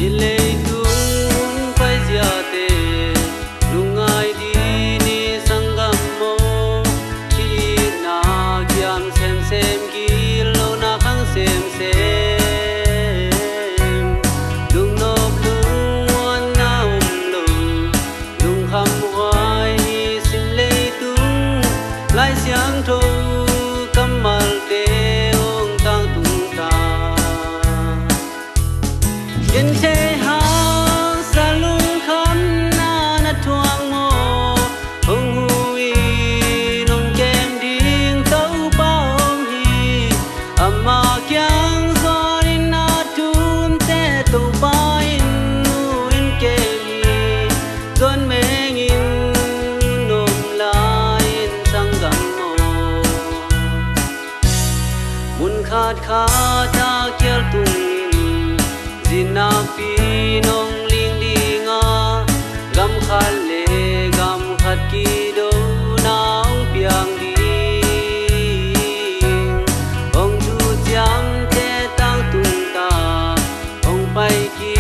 lệ tung phải giờ tê lung ai đi ni sang gam mô khi na kiam xem ki lo na khang xem lung nộp lung muôn na lung lung khăm hoài sim lệ tung lại xiang thâu cắm mal tê ong tang tung ta yên thế ha sa lung khăm na na thuang mô hong hui nong kem ding tau bao hi ama kyang so in na tum te tu ba in nu in ke hi don meng in nom la in sang gam mo mun khat kha ta kyal tung na pi nong ling đi nga gam khal le gam khat ki do naung piang đi ong du jam te tang tung ta ong pai ki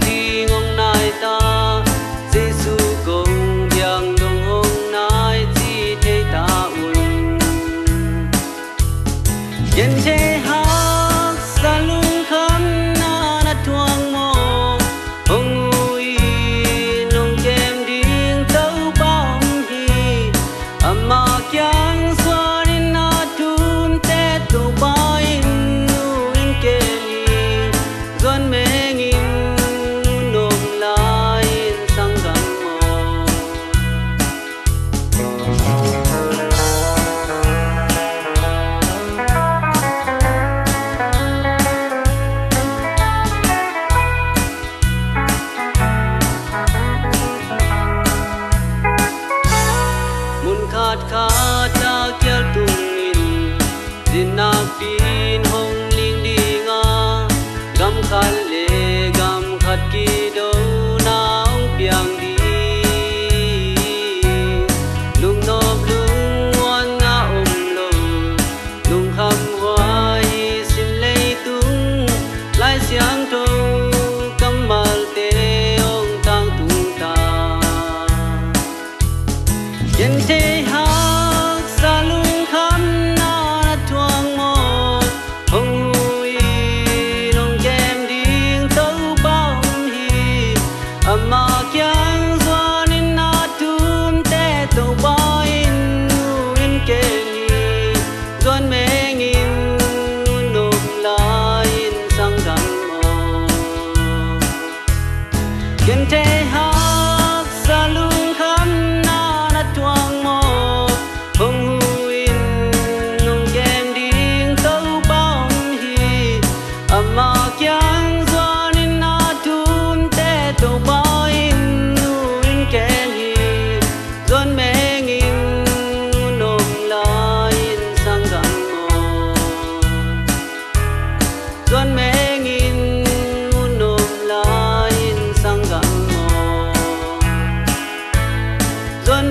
ki ngong nai ta jesu gong biang dong hong nai chi te ta un yen te ha sa lung kham na na thuang mo hong ui nong kem ding tau bao hi ama kyang swan in na tum te tu ba in nu in ke ni zon meng in nom la in sang gam mo khát khát ta kia tung in din na pin hong ling đi nga gam khát le gam khát ki do naung piang đi lung nộp lung muôn nga lo lung khăm hoài sim lệ tung lại xiang trâu cắm mal te ong tang tung ta yen te ha sa lung kham na na thuang mo hong hui nong kem ding tau bao hi ama kyang zwan in na tum te tau ba in nu in ke ni zwan meng in nom la in sang gam mo yen te ha sa lung kham na na thuang mo hong hui nong kem ding tau bao hi ama kyang zwan in na tum te tau ba in nu in ke ni zwan meng in nom la in sang gam mo zwan meng in nom la in sang gam mo zwan